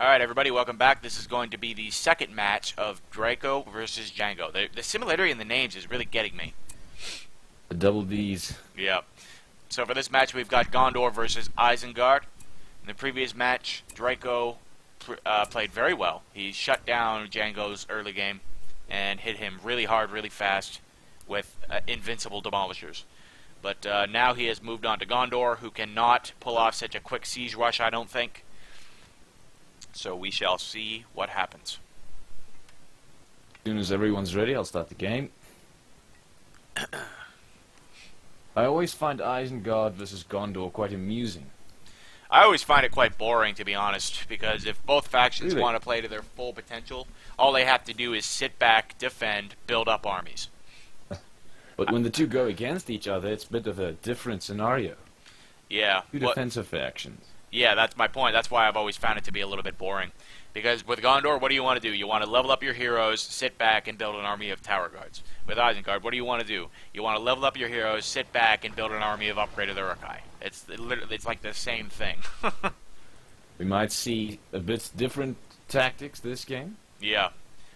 Alright everybody, welcome back. This is going to be the second match of Draco versus Django. The similarity in the names is really getting me. The double D's. Yep. So for this match we've got Gondor versus Isengard. In the previous match, Draco played very well. He shut down Django's early game and hit him really hard, really fast with invincible demolishers. But now he has moved on to Gondor, who cannot pull off such a quick siege rush, I don't think. So we shall see what happens. As soon as everyone's ready, I'll start the game. I always find Isengard versus Gondor quite amusing. I always find it quite boring, to be honest, because if both factions Really? want to play to their full potential, all they have to do is sit back, defend, build up armies. But when the two go against each other, it's a bit of a different scenario. Yeah. Two defensive factions. Yeah, that's my point. That's why I've always found it to be a little bit boring. Because with Gondor, what do you want to do? You want to level up your heroes, sit back, and build an army of tower guards. With Isengard, what do you want to do? You want to level up your heroes, sit back, and build an army of upgraded Urukai. It's literally, it's like the same thing. We might see a bit different tactics this game. Yeah.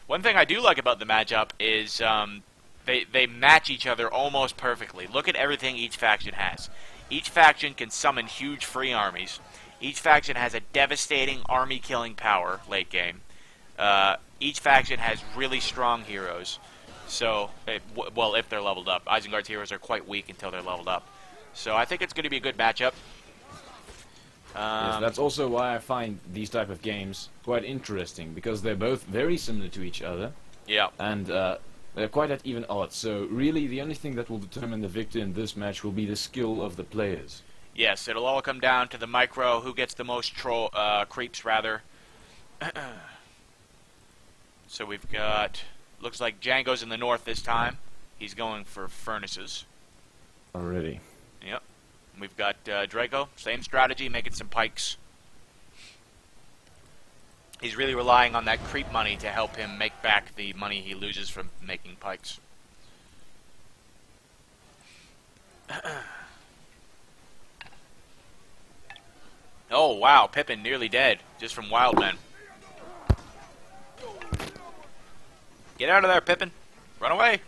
One thing I do like about the matchup is they match each other almost perfectly. Look at everything each faction has. Each faction can summon huge free armies. Each faction has a devastating army-killing power late game. Each faction has really strong heroes. So, well, if they're leveled up. Isengard's heroes are quite weak until they're leveled up. So I think it's going to be a good matchup. Yes, that's also why I find these type of games quite interesting, because they're both very similar to each other. Yeah. And they're quite at even odds. So really, the only thing that will determine the victor in this match will be the skill of the players. Yes, it'll all come down to the micro, who gets the most creeps, rather. So we've got, looks like Django's in the north this time. He's going for furnaces. Already. Yep. We've got Draco, same strategy, making some pikes. He's really relying on that creep money to help him make back the money he loses from making pikes. Oh, wow, Pippin nearly dead, just from Wildmen. Get out of there, Pippin. Run away.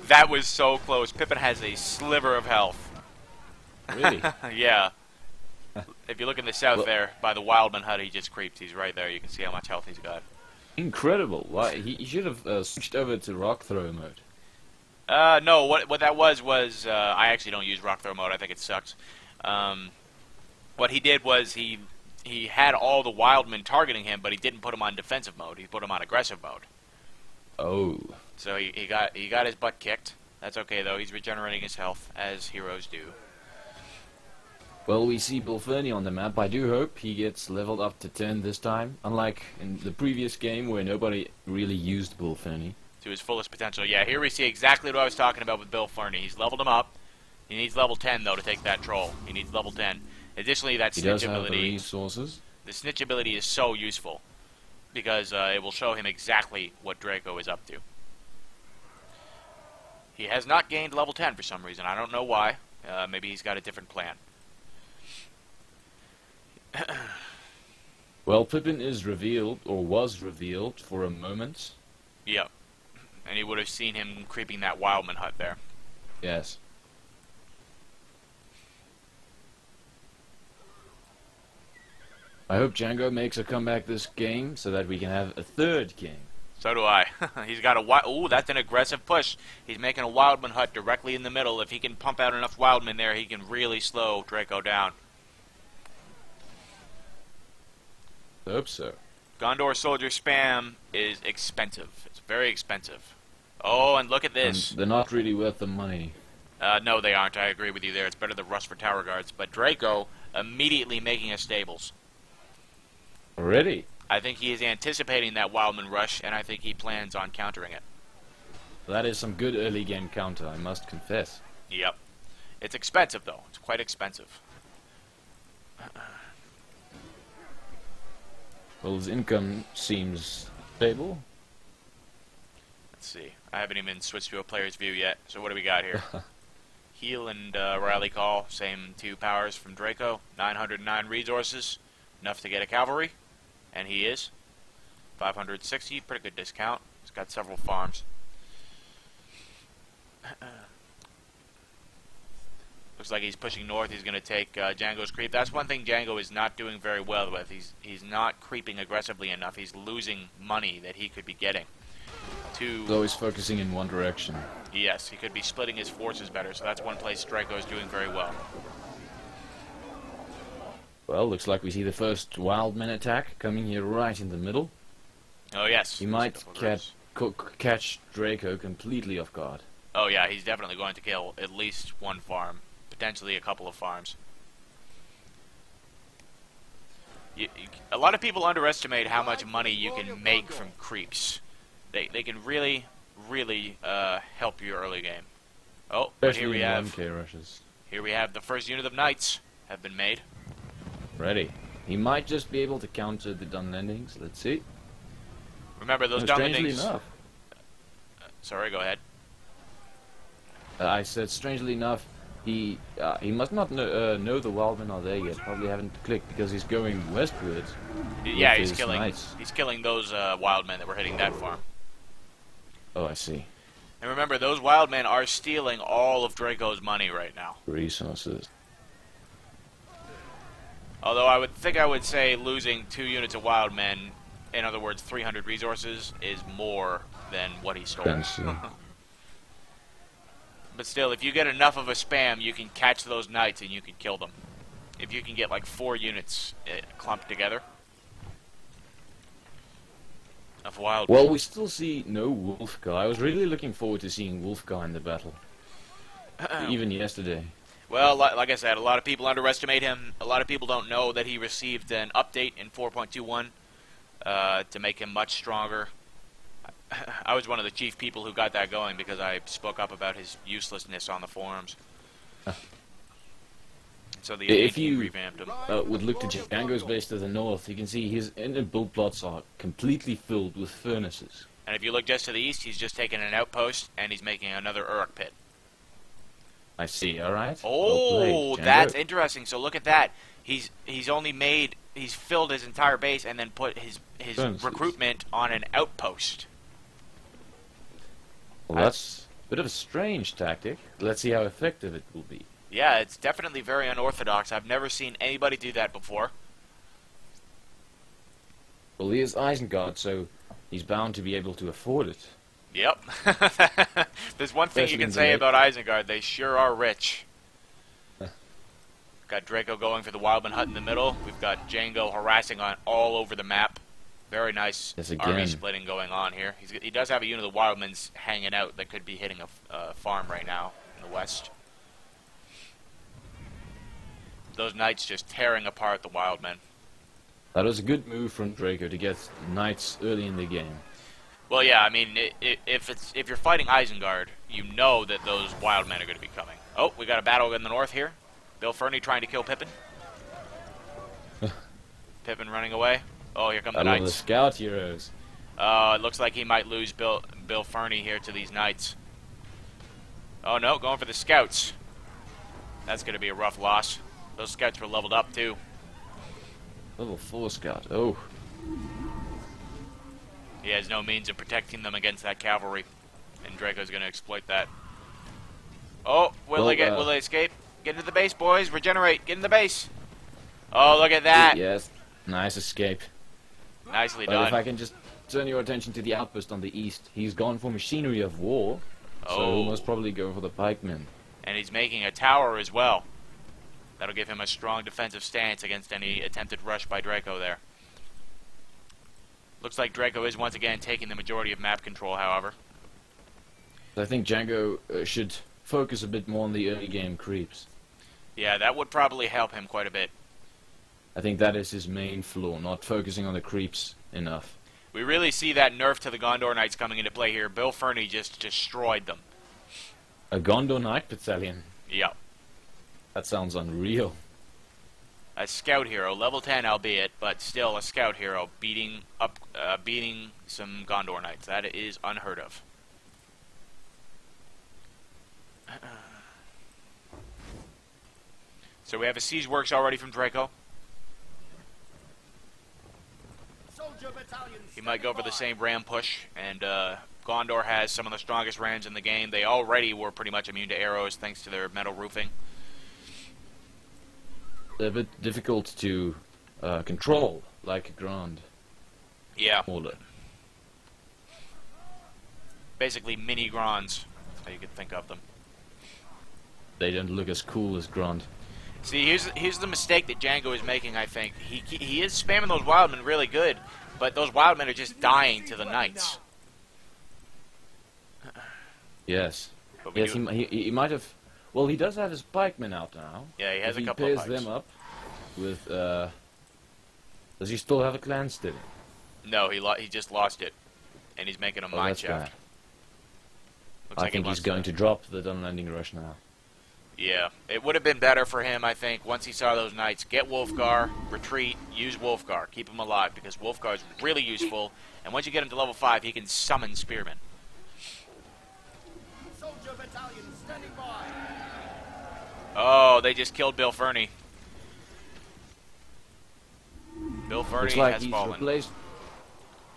That was so close. Pippin has a sliver of health. Really? Yeah. If you look in the south Well, there, by the Wildman hut, he just creeps. He's right there. You can see how much health he's got. Incredible. Why he should have switched over to rock throw mode. No, what that was I actually don't use rock throw mode. I think it sucks. What he did was he had all the Wildmen targeting him, but he didn't put him on defensive mode. He put him on aggressive mode. Oh. So he got his butt kicked. That's okay though. He's regenerating his health as heroes do. Well, we see Bulferni on the map. I do hope he gets leveled up to 10 this time, unlike in the previous game where nobody really used Bulferni. To his fullest potential. Yeah, here we see exactly what I was talking about with Bill Fernie. He's leveled him up. He needs level 10 though to take that troll. He needs level 10. Additionally, that He snitch does have the ability. resources. The snitch ability is so useful because it will show him exactly what Draco is up to. He has not gained level 10 for some reason. I don't know why. Maybe he's got a different plan. Well, Pippin is revealed, or was revealed, for a moment. Yep. And he would have seen him creeping that Wildman hut there. Yes. I hope Django makes a comeback this game so that we can have a third game. So do I. He's got a ooh, that's an aggressive push. He's making a Wildman hut directly in the middle. If he can pump out enough Wildmen there, he can really slow Draco down. I hope so. Gondor soldier spam is expensive. It's very expensive. Oh, and look at this. They're not really worth the money. No, they aren't. I agree with you there. It's better than Rust for tower guards. But Draco immediately making us stables. Already? I think he is anticipating that Wildman rush, and I think he plans on countering it. That is some good early game counter, I must confess. Yep. It's expensive, though. It's quite expensive. Well, his income seems stable. Let's see. I haven't even switched to a player's view yet. So what do we got here? Heal and rally call, same 2 powers from Draco. 909 resources, enough to get a cavalry, and he is. 560, pretty good discount. He's got several farms. Looks like he's pushing north. He's going to take Django's creep. That's one thing Django is not doing very well with. He's not creeping aggressively enough. He's losing money that he could be getting. He's always focusing in one direction. Yes, he could be splitting his forces better, so that's one place Draco is doing very well. Well, looks like we see the first Wildman attack coming here right in the middle. Oh, yes. He might catch Draco completely off guard. Oh, yeah, he's definitely going to kill at least one farm. Potentially a couple of farms. A lot of people underestimate how much money you can make from creeps. They can really, really help your early game. Oh, but here we have rushes. Here we have the first unit of knights have been made. Ready. He might just be able to counter the Dunlendings. Let's see. Remember those strangely Dunlendings. enough. Sorry, go ahead. I said, strangely enough, he must not know the Wildmen are there yet. Probably haven't clicked because he's going westwards. Yeah, he's killing those wildmen that were hitting that farm. Oh, I see. And remember, those wildmen are stealing all of Draco's money right now. Resources. Although I would say losing 2 units of wildmen, in other words, 300 resources, is more than what he stole. But still, if you get enough of a spam, you can catch those knights and you can kill them. If you can get like 4 units clumped together of wild. Well, we still see no Wolfgar. I was really looking forward to seeing Wolfgar in the battle. Even yesterday. Well, like I said, a lot of people underestimate him. A lot of people don't know that he received an update in 4.21 to make him much stronger. I was one of the chief people who got that going because I spoke up about his uselessness on the forums. So if you revamped him. would look to Django's base to the north, you can see his inner build plots are completely filled with furnaces. And if you look just to the east, he's just taken an outpost and he's making another Uruk pit. I see. All right. Oh, that's interesting. So look at that. He's filled his entire base and then put his recruitment on an outpost. Well, that's a bit of a strange tactic. Let's see how effective it will be. Yeah, it's definitely very unorthodox. I've never seen anybody do that before. Well, he is Isengard, so he's bound to be able to afford it. Yep. There's one thing you can say about Isengard. They sure are rich. Got Draco going for the Wildman hut in the middle. We've got Django harassing on all over the map. Very nice army splitting going on here. He does have a unit of the Wildmans hanging out that could be hitting a farm right now in the west. Those knights just tearing apart the Wildmen. That was a good move from Draco to get knights early in the game. Well, yeah, I mean, if you're fighting Isengard, you know that those Wildmen are going to be coming. Oh, we got a battle in the north here. Bill Fernie trying to kill Pippin. Pippin running away. Oh, here come the knights. The scout heroes. It looks like he might lose Bill Fernie here to these knights. Oh no, going for the scouts. That's going to be a rough loss. Those scouts were leveled up too. Level 4 scout. Oh. He has no means of protecting them against that cavalry, and Draco's going to exploit that. Oh, will they escape? Get into the base, boys. Regenerate. Get in the base. Oh, look at that. Yes. Nice escape. Nicely done. If I can just turn your attention to the outpost on the east, he's gone for machinery of war, so he must probably go for the pikemen. And he's making a tower as well. That'll give him a strong defensive stance against any attempted rush by Draco there. Looks like Draco is once again taking the majority of map control, however. I think Django should focus a bit more on the early game creeps. Yeah, that would probably help him quite a bit. I think that is his main flaw, not focusing on the creeps enough. We really see that nerf to the Gondor Knights coming into play here. Bill Fernie just destroyed them. A Gondor Knight battalion? Yep. That sounds unreal. A scout hero, level 10 albeit, but still a scout hero beating some Gondor Knights. That is unheard of. So we have a siege works already from Draco. He might go for the same ram push, and Gondor has some of the strongest rams in the game. They already were pretty much immune to arrows thanks to their metal roofing. They're a bit difficult to control, like Grand. Yeah. Order. Basically mini Gronds, that's how you could think of them. They don't look as cool as Grand. See, here's the mistake that Django is making, I think. He is spamming those Wildmen really good, but those Wildmen are just dying to the Knights. Yes. But we Yes, he might have... Well, he does have his pikemen out now. Yeah, he has If a couple of he pikes. pairs them up with... Does he still have a clan still? No, he just lost it, and he's making a mine That's shaft. bad. Looks I like think he he's wants going to drop the unlanding rush now. Yeah, it would have been better for him, I think, once he saw those Knights. Get Wolfgar, retreat, use Wolfgar, keep him alive, because Wolfgar is really useful, and once you get him to level 5, he can summon Spearmen. Soldier battalion standing by. Oh, they just killed Bill Fernie. Bill Fernie Looks like has he's fallen. replaced...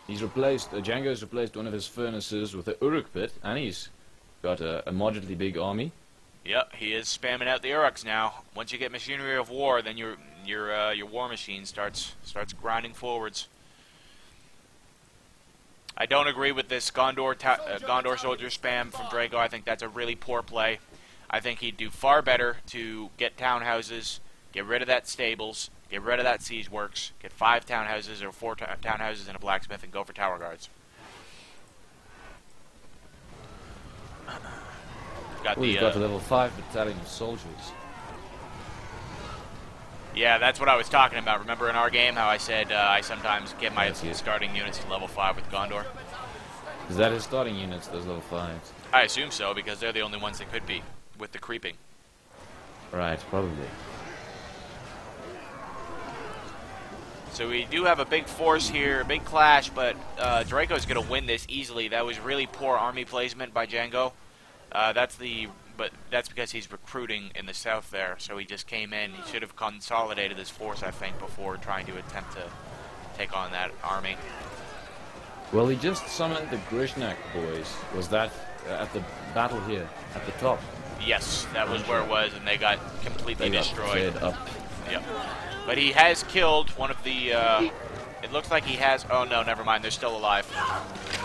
Django's replaced one of his furnaces with the Uruk pit, and he's got a moderately big army. Yep, he is spamming out the Uruks now. Once you get machinery of war, then your war machine starts grinding forwards. I don't agree with this Gondor soldier spam from Draco. I think that's a really poor play. I think he'd do far better to get townhouses, get rid of that stables, get rid of that siege works, get 5 townhouses or 4 townhouses and a blacksmith, and go for tower guards. He's got a level 5 battalion of soldiers. Yeah, that's what I was talking about. Remember in our game how I said I sometimes get my Yes. starting units to level 5 with Gondor? Is that his starting units, those level 5s? I assume so, because they're the only ones that could be, with the creeping. Right, probably. So we do have a big force here, a big clash, but Draco's going to win this easily. That was really poor army placement by Django. But that's because he's recruiting in the south there, so he just came in. He should have consolidated his force, I think, before trying to attempt to take on that army. Well, he just summoned the Grishnak boys. Was that at the battle here, at the top? Yes, that was where it was, and they got completely They got destroyed. fed up. Yep. But he has killed one of the, it looks like he has, oh no, never mind, they're still alive.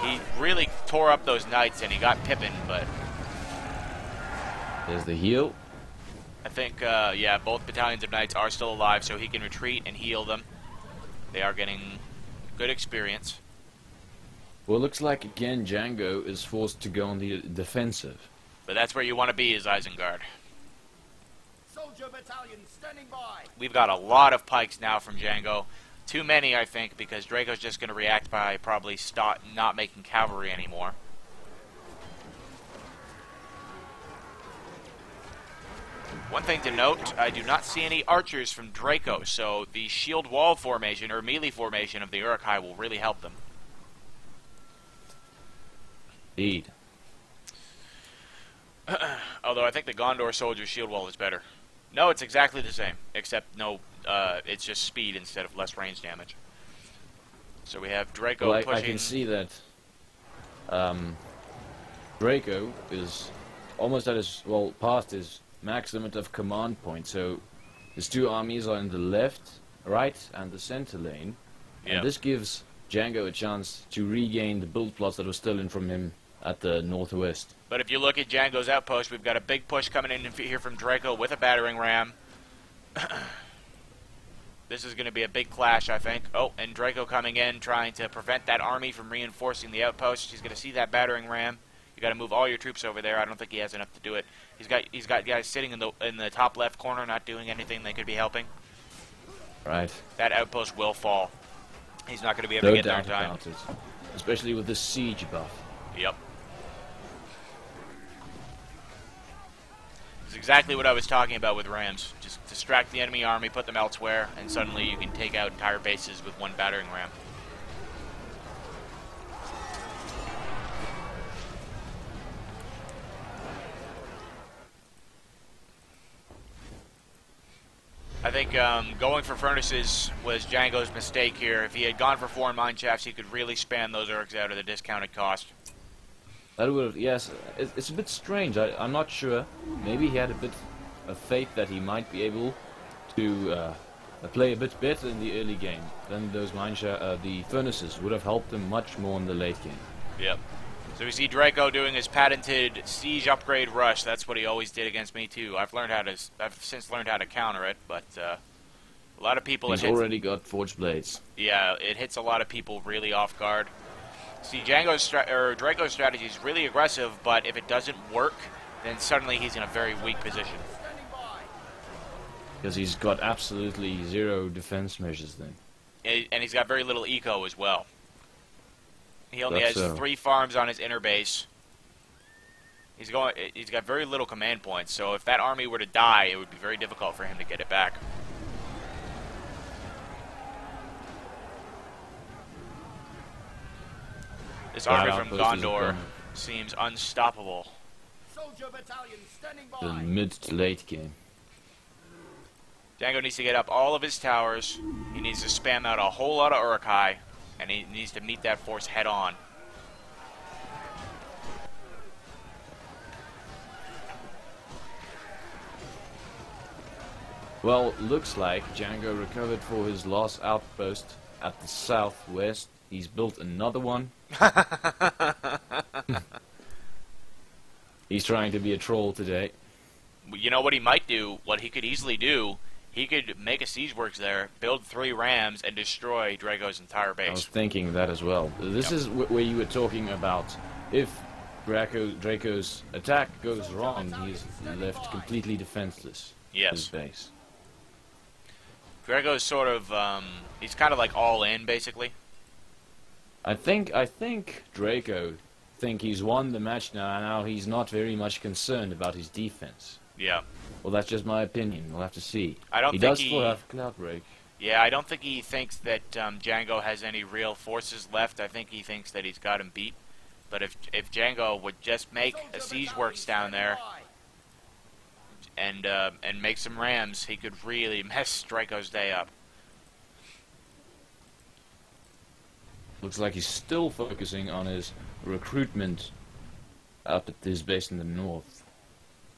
He really tore up those knights, and he got Pippin, but There's the heal. I think, yeah, both battalions of knights are still alive, so he can retreat and heal them. They are getting good experience. Well, looks like again Django is forced to go on the defensive. But that's where you want to be, is Isengard. Soldier battalion standing by. We've got a lot of pikes now from Django. Too many, I think, because Draco's just going to react by probably not making cavalry anymore. One thing to note, I do not see any archers from Draco, so the shield wall formation, or melee formation of the Uruk-hai will really help them. Indeed. Although I think the Gondor soldier's shield wall is better. No, it's exactly the same, except no, it's just speed instead of less range damage. So we have Draco Well, pushing... I can see that Draco is almost at his, well, past his max limit of command points, so his 2 armies are in the left, right, and the center lane. Yeah. And this gives Django a chance to regain the build plots that were stolen from him at the northwest. But if you look at Django's outpost, we've got a big push coming in here from Draco with a battering ram. This is going to be a big clash, I think. Oh, and Draco coming in, trying to prevent that army from reinforcing the outpost. He's going to see that battering ram. You got to move all your troops over there. I don't think he has enough to do it. He's got guys sitting in the top left corner, not doing anything. They could be helping. Right. That outpost will fall. He's not going to be able to No get there in doubt time. about it. Especially with the siege buff. Yep. It's exactly what I was talking about with rams. Just distract the enemy army, put them elsewhere, and suddenly you can take out entire bases with one battering ram. I think going for furnaces was Django's mistake here. If he had gone for 4 mine shafts, he could really spam those Urks out at a discounted cost. That would have, yes, it's a bit strange. I'm not sure. Maybe he had a bit of faith that he might be able to play a bit better in the early game. Then those the furnaces would have helped him much more in the late game. Yep. So we see Draco doing his patented siege upgrade rush. That's what he always did against me too. I've since learned how to counter it, but a lot of people. He's already got forged blades. Yeah, it hits a lot of people really off guard. See, Draco's strategy is really aggressive, but if it doesn't work, then suddenly he's in a very weak position. Because he's got absolutely 0 defense measures then. And he's got very little eco as well. He only has 3 farms on his inner base. He's got very little command points, so if that army were to die, it would be very difficult for him to get it back. This army from Gondor seems unstoppable. Soldier battalion standing The by. mid to late game. Django needs to get up all of his towers. He needs to spam out a whole lot of Uruk-hai, and he needs to meet that force head on. Well, looks like Django recovered for his last outpost at the southwest. He's built another one. He's trying to be a troll today. You know what he might do? What he could easily do? He could make a siege works there, build 3 rams, and destroy Draco's entire I was base. thinking that as well. This is where you were talking about if Draco's attack goes wrong, he's left completely defenseless. Yes. His base. Draco's sort of, he's kind of like all in, basically. I think Draco think he's won the match now, and now he's not very much concerned about his defense. Yeah. Well, that's just my opinion. We'll have to see. I don't he think does still have Cloudbreak. Yeah, I don't think he thinks that Django has any real forces left. I think he thinks that he's got him beat. But if Django would just make a siege works down there and make some rams, he could really mess Draco's day up. Looks like he's still focusing on his recruitment up at his base in the north.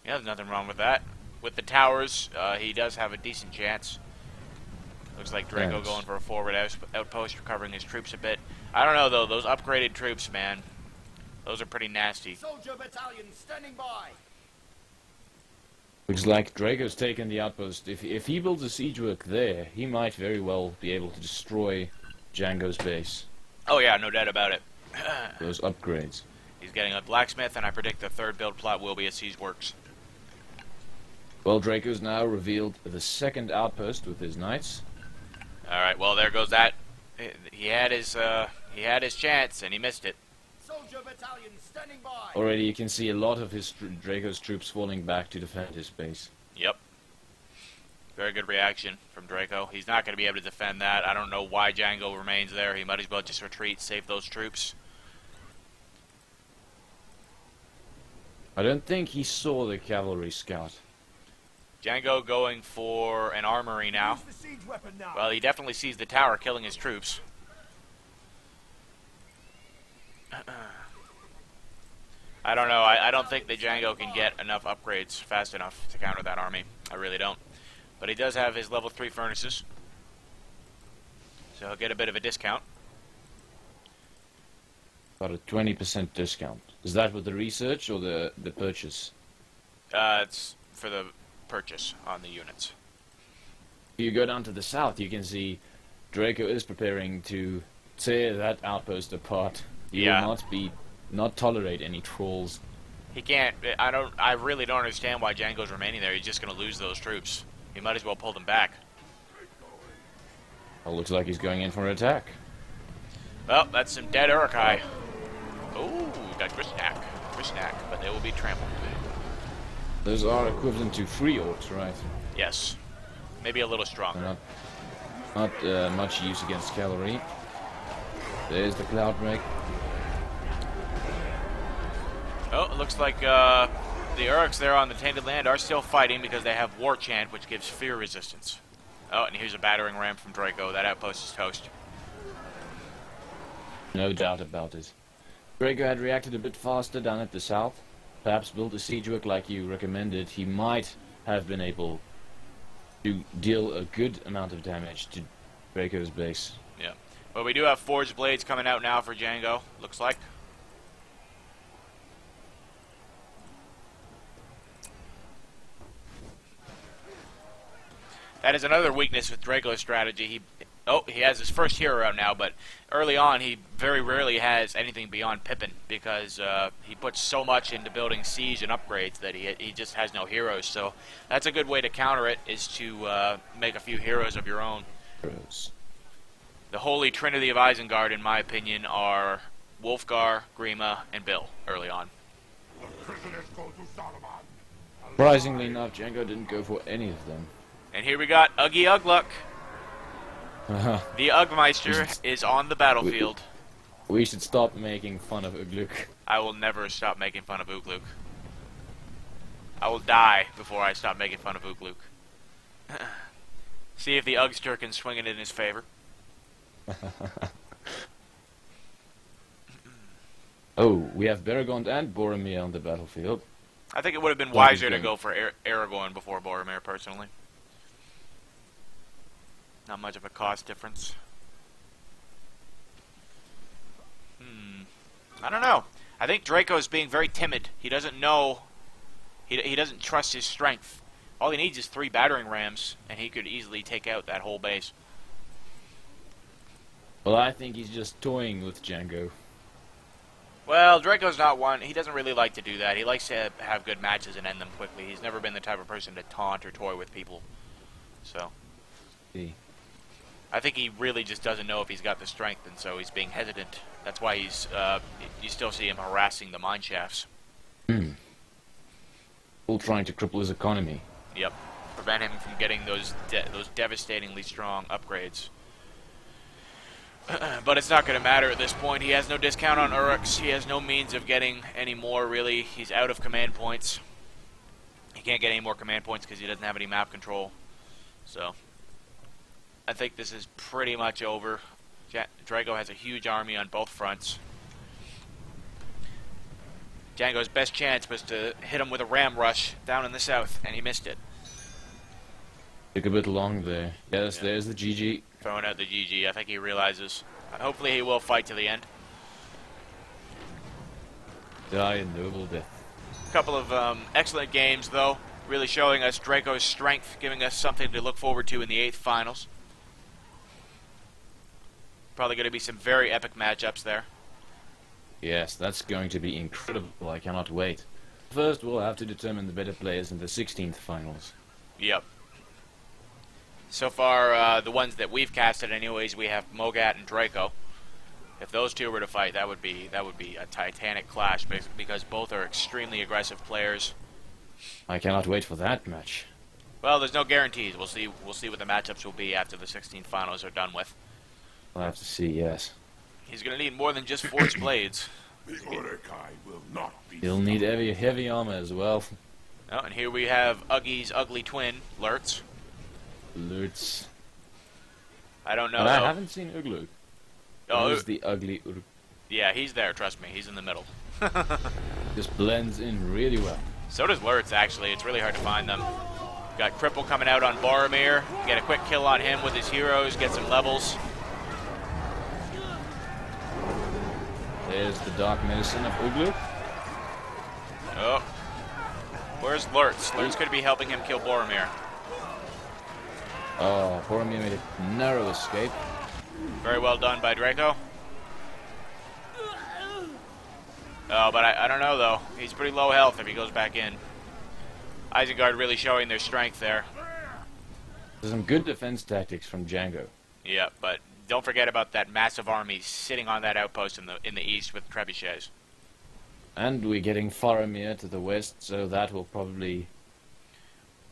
Yeah, there's nothing wrong with that. With the towers, he does have a decent chance. Looks like Draco Thanks. going for a forward outpost, recovering his troops a bit. I don't know, though. Those upgraded troops, man, those are pretty nasty. Soldier battalion standing by. Looks like Draco's taken the outpost. If he builds a siege work there, he might very well be able to destroy Django's base. Oh, yeah, no doubt about it. Those upgrades. He's getting a blacksmith, and I predict the 3rd build plot will be a siege works. Well, Draco's now revealed the 2nd outpost with his knights. All right, well, there goes that. He had his chance, and he missed it. Soldier battalion standing by. Already you can see a lot of his Draco's troops falling back to defend his base. Yep. Very good reaction from Draco. He's not going to be able to defend that. I don't know why Django remains there. He might as well just retreat, save those troops. I don't think he saw the cavalry scout. Django going for an armory now. Use the siege weapon now. Well, he definitely sees the tower killing his troops. I don't know. I don't think that Django can get enough upgrades fast enough to counter that army. I really don't. But he does have his level 3 furnaces. So he'll get a bit of a discount. About a 20% discount. Is that with the research or the purchase? It's for the purchase on the units. If you go down to the south, you can see Draco is preparing to tear that outpost apart. He Yeah. will not tolerate any trolls. He can't. I really don't understand why Django's remaining there. He's just going to lose those troops. He might as well pull them back. Well, looks like he's going in for an attack. Well, that's some dead Uruk-hai. Ooh, got Grishnak, but they will be trampled. Those are equivalent to 3 orcs, right? Yes. Maybe a little stronger. They're not much use against cavalry. There's the Cloudbreak. Oh, it looks like the Uruks there on the Tainted Land are still fighting because they have War Chant, which gives fear resistance. Oh, and here's a battering ram from Draco. That outpost is toast. No doubt about it. Draco had reacted a bit faster down at the south. Perhaps built a siege work like you recommended. He might have been able to deal a good amount of damage to Draco's base. Yeah. But we do have Forged Blades coming out now for Django, looks like. That is another weakness with Draco's strategy. He has his first hero out now, but early on he very rarely has anything beyond Pippin because he puts so much into building siege and upgrades that he just has no heroes. So that's a good way to counter it, is to make a few heroes of your own. Heroes. The holy trinity of Isengard, in my opinion, are Wolfgar, Grima, and Bill early on. Surprisingly enough, Django didn't go for any of them. And here we got Uggy Ugluk. The Ugmeister is on the battlefield. We should stop making fun of Ugluk. I will never stop making fun of Ugluk. I will die before I stop making fun of Ugluk. See if the Ugster can swing it in his favor. Oh, we have Baragond and Boromir on the battlefield. I think it would have been wiser to go for Aragorn before Boromir, personally. Not much of a cost difference. I don't know. I think Draco's being very timid. He doesn't know. He doesn't trust his strength. All he needs is 3 battering rams, and he could easily take out that whole base. Well, I think he's just toying with Django. Well, Draco's not one. He doesn't really like to do that. He likes to have good matches and end them quickly. He's never been the type of person to taunt or toy with people. So, See. I think he really just doesn't know if he's got the strength, and so he's being hesitant. That's why he's, you still see him harassing the mine shafts. All trying to cripple his economy. Yep. Prevent him from getting those devastatingly strong upgrades. But it's not going to matter at this point. He has no discount on Uruks. He has no means of getting any more, really. He's out of command points. He can't get any more command points because he doesn't have any map control. So, I think this is pretty much over. Draco has a huge army on both fronts. Django's best chance was to hit him with a ram rush down in the south, and he missed it. Took a bit long there. Yes, yeah. There's the GG. Throwing out the GG. I think he realizes. Hopefully he will fight to the end. Die a noble death. A couple of excellent games, though. Really showing us Draco's strength, giving us something to look forward to in the 8th finals. Probably going to be some very epic matchups there. Yes, that's going to be incredible. I cannot wait. First, we'll have to determine the better players in the 16th finals. Yep. So far, the ones that we've casted, anyways, we have Mogat and Draco. If those two were to fight, that would be a titanic clash because both are extremely aggressive players. I cannot wait for that match. Well, there's no guarantees. We'll see what the matchups will be after the 16th finals are done with. We'll have to see. Yes. He's going to need more than just Forged Blades. He'll need heavy armor as well. Oh, and here we have Uggy's ugly twin, Lurtz. Lurtz. I don't know. But I haven't seen Ugluk. Oh, Who's the ugly Uruk? Yeah, he's there, trust me. He's in the middle. Just blends in really well. So does Lurtz, actually. It's really hard to find them. Got Cripple coming out on Boromir. Get a quick kill on him with his heroes. Get some levels. There's the Dark Medicine of Ugluk. Oh. Where's Lurtz? Lurtz could be helping him kill Boromir. Oh, Boromir made a narrow escape. Very well done by Draco. Oh, but I don't know, though. He's pretty low health if he goes back in. Isengard really showing their strength there. There's some good defense tactics from Django. Yeah, but don't forget about that massive army sitting on that outpost in the east with trebuchets. And we're getting Faramir to the west, so that will probably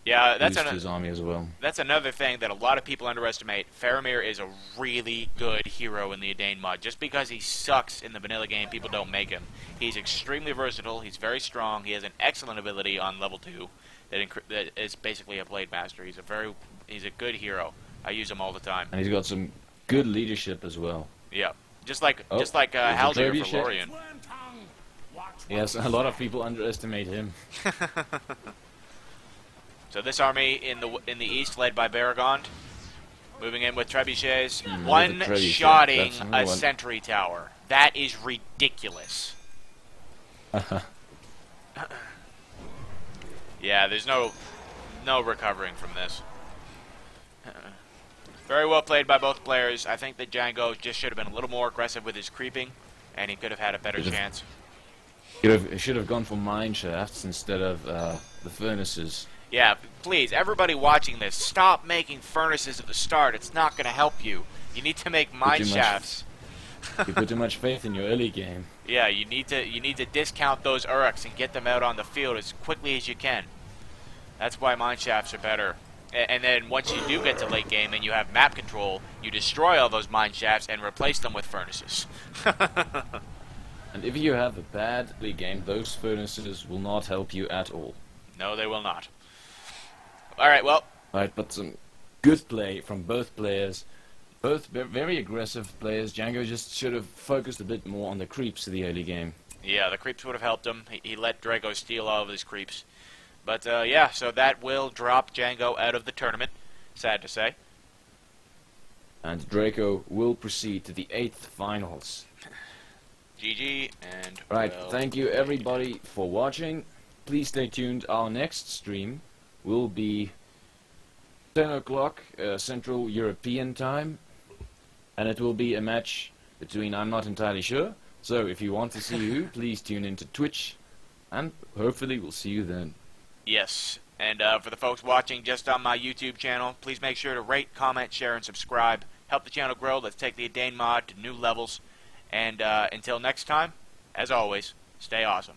boost his army as well. That's another thing that a lot of people underestimate. Faramir is a really good hero in the Edain mod. Just because he sucks in the vanilla game, people don't make him. He's extremely versatile. He's very strong. He has an excellent ability on level 2 that is basically a Blade Master. He's a good hero. I use him all the time. And he's got some good leadership as well. Yeah, just like Oh, Haldir there's a for trebuchet. Lorien. Yes, a lot of people underestimate him. So this army in the east, led by Baragond, moving in with trebuchets, with the one-shotting trebuchet, a that's one. sentry tower. That is ridiculous. Yeah, there's no recovering from this. Very well played by both players. I think that Django just should have been a little more aggressive with his creeping, and he could have had a better chance. He should have gone for mine shafts instead of the furnaces. Yeah, please, everybody watching this, stop making furnaces at the start. It's not going to help you. You need to make mine shafts. You put too much faith in your early game. Yeah, you need to discount those Uruks and get them out on the field as quickly as you can. That's why mine shafts are better. And then once you do get to late game and you have map control, you destroy all those mine shafts and replace them with furnaces. And if you have a bad early game, those furnaces will not help you at all. No, they will not. Alright, well. Right, but some good play from both players. Both very aggressive players. Django just should have focused a bit more on the creeps in the early game. Yeah, the creeps would have helped him. He let Draco steal all of his creeps. But, yeah, so that will drop Django out of the tournament. Sad to say. And Draco will proceed to the 8th finals. GG, and... Right, well, thank you everybody for watching. Please stay tuned. Our next stream will be 10 o'clock Central European time. And it will be a match between, I'm not entirely sure. So if you want to see who, please tune into Twitch. And hopefully we'll see you then. Yes, and for the folks watching just on my YouTube channel, please make sure to rate, comment, share, and subscribe. Help the channel grow. Let's take the Dane mod to new levels. And until next time, as always, stay awesome.